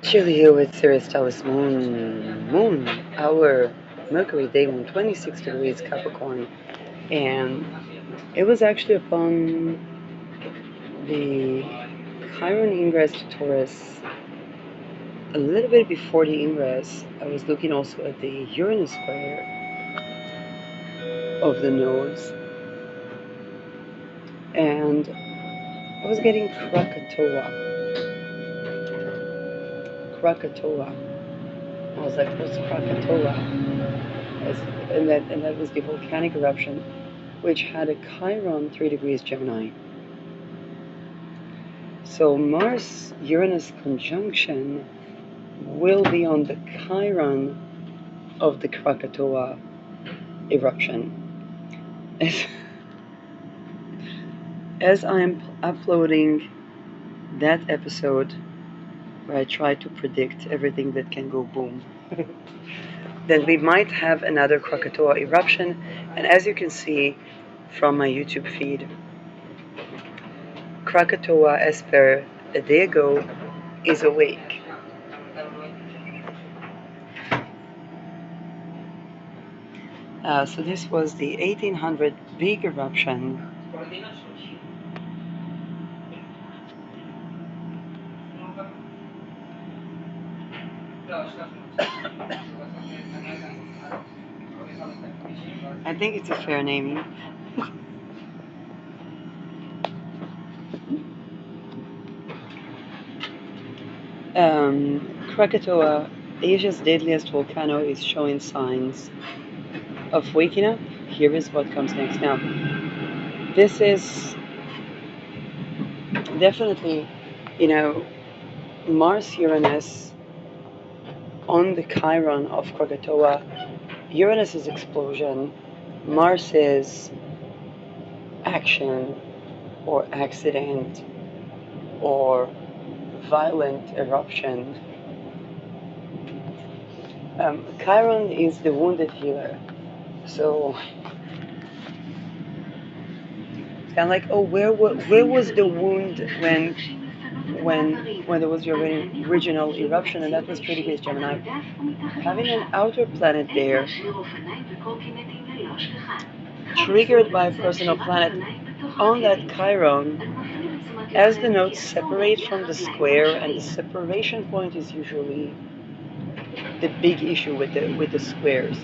Chilly here with Sextiles Moon, our Mercury day moon, 26 degrees Capricorn, and it was actually upon the Chiron ingress to Taurus, a little bit before the ingress. I was looking also at the Uranus square of the nodes, and I was getting Krakatoa. I was like, what's Krakatoa? And that was the volcanic eruption, which had a Chiron 3 degrees Gemini. So Mars-Uranus conjunction will be on the Chiron of the Krakatoa eruption. As I'm uploading that episode where I try to predict everything that can go boom, then we might have another Krakatoa eruption. And as you can see from my YouTube feed, Krakatoa, as per a day ago, is awake. So this was the 1800 big eruption. I think it's a fair naming. Krakatoa, Asia's deadliest volcano, is showing signs of waking up. Here is what comes next. Now, this is definitely, Mars-Uranus on the Chiron of Krakatoa. Uranus' explosion, Mars' action or accident or violent eruption. Chiron is the wounded healer. So it's kind of like, where was the wound when there was the original eruption, and that was 3 degrees Gemini. Having an outer planet there, triggered by a personal planet on that Chiron, as the nodes separate from the square, and the separation point is usually the big issue with the squares.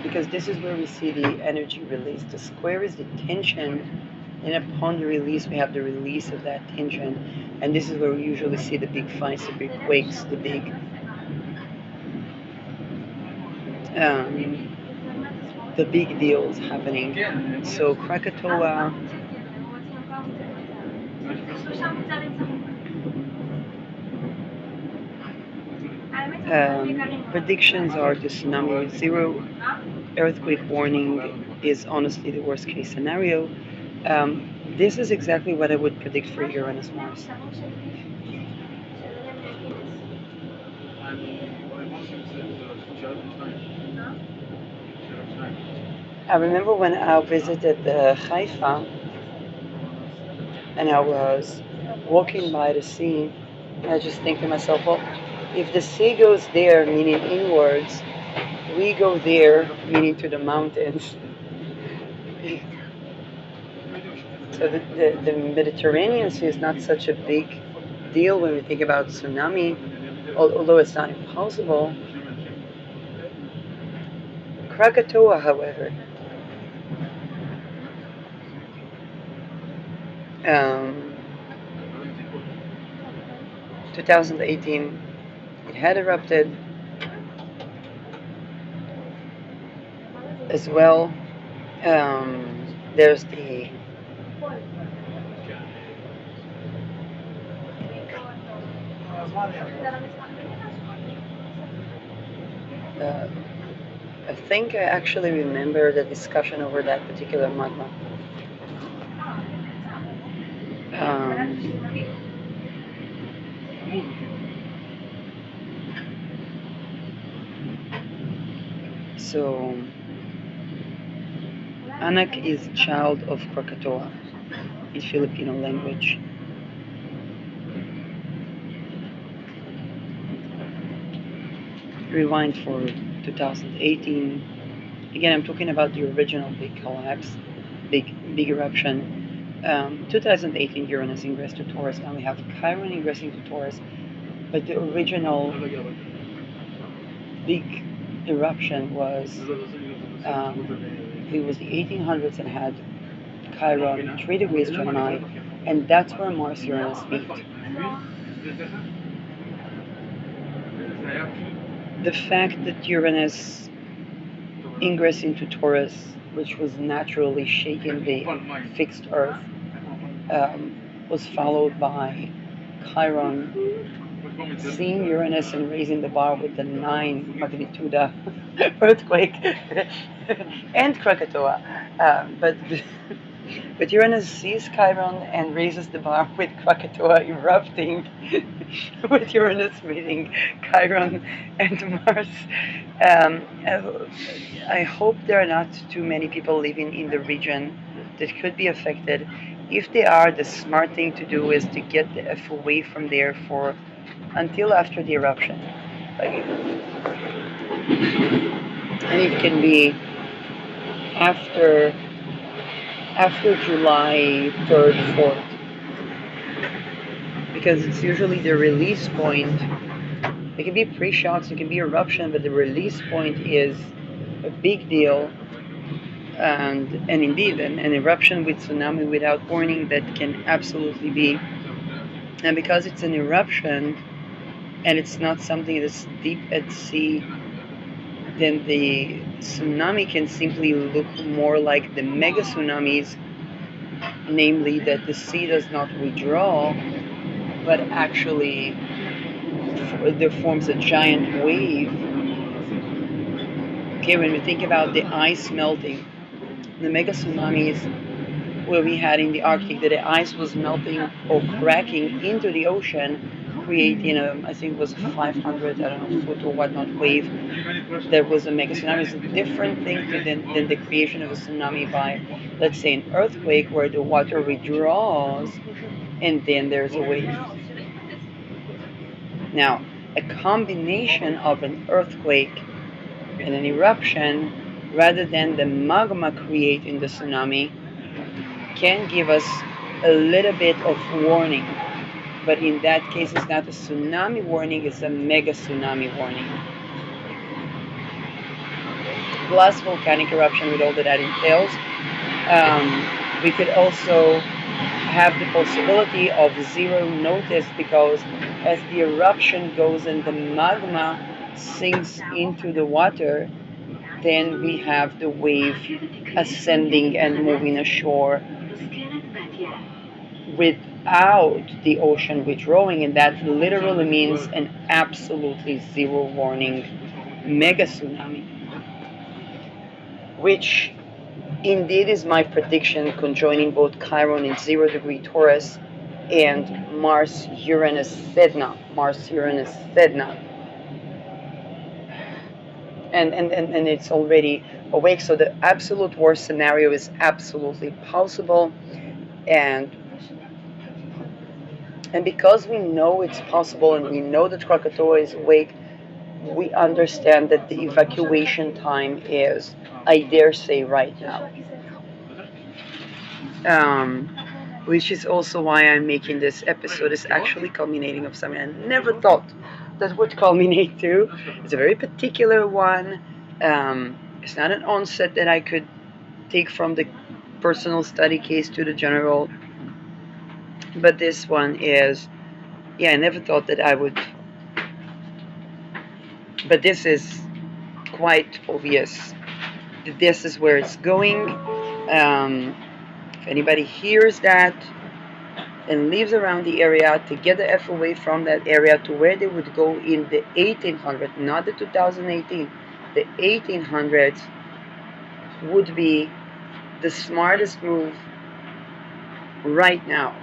Because this is where we see the energy release. The square is the tension, and upon the release, we have the release of that tension, and this is where we usually see the big fights, the big quakes, the big deals happening. So Krakatoa, predictions are the tsunami with 0. Earthquake warning is honestly the worst case scenario. This is exactly what I would predict for Uranus Mars. I remember when I visited Haifa, and I was walking by the sea, and I just think to myself, well, if the sea goes there, meaning inwards, we go there, meaning to the mountains. So the Mediterranean Sea is not such a big deal when we think about tsunami, although it's not impossible. Krakatoa, however, 2018, it had erupted as well. There's the I think I actually remember the discussion over that particular magma. So Anak is child of Krakatoa in Filipino language. rewind for 2018. Again, I'm talking about the original big collapse, big eruption. 2018 Uranus ingressed to Taurus. Now we have Chiron ingressing to Taurus, but the original big eruption was it was the 1800s and had Chiron 3 degrees Gemini, and that's where Mars Uranus meet. The fact that Uranus ingress into Taurus, which was naturally shaking the fixed Earth, was followed by Chiron seeing Uranus and raising the bar with the 9 magnitude earthquake and Krakatoa. But Uranus sees Chiron and raises the bar with Krakatoa erupting, with Uranus meeting Chiron and Mars. I hope there are not too many people living in the region that could be affected. If they are, the smart thing to do is to get the F away from there for until after the eruption. And it can be after July 3rd, 4th, because it's usually the release point. It can be pre-shocks, it can be eruption, but the release point is a big deal. And indeed, an eruption with tsunami without warning, that can absolutely be. And because it's an eruption and it's not something that's deep at sea, then the tsunami can simply look more like the mega tsunamis, namely that the sea does not withdraw, but actually there forms a giant wave. Okay, when we think about the ice melting, the mega tsunamis where we had in the Arctic, that the ice was melting or cracking into the ocean, creating I think it was 500, foot or whatnot wave. There was a mega tsunami. It's a different thing than the creation of a tsunami by, let's say, an earthquake where the water withdraws and then there's a wave. Now, a combination of an earthquake and an eruption, rather than the magma creating the tsunami, can give us a little bit of warning. But in that case, it's not a tsunami warning, it's a mega tsunami warning. Plus volcanic eruption with all that entails. We could also have the possibility of zero notice, because as the eruption goes and the magma sinks into the water, then we have the wave ascending and moving ashore without the ocean withdrawing, and that literally means an absolutely zero warning mega tsunami, which indeed is my prediction, conjoining both Chiron in 0 degree Taurus and Mars-Uranus Sedna. And it's already awake, so the absolute worst scenario is absolutely possible. And because we know it's possible and we know that Krakatoa is awake, we understand that the evacuation time is, I dare say, right now. Which is also why I'm making this episode. Is actually culminating of something I never thought that would culminate to. It's a very particular one. It's not an onset that I could take from the personal study case to the general. But this one is, I never thought that I would. But this is quite obvious that this is where it's going. If anybody hears that and lives around the area, to get the F away from that area to where they would go in the 1800s, not the 2018, the 1800s would be the smartest move right now.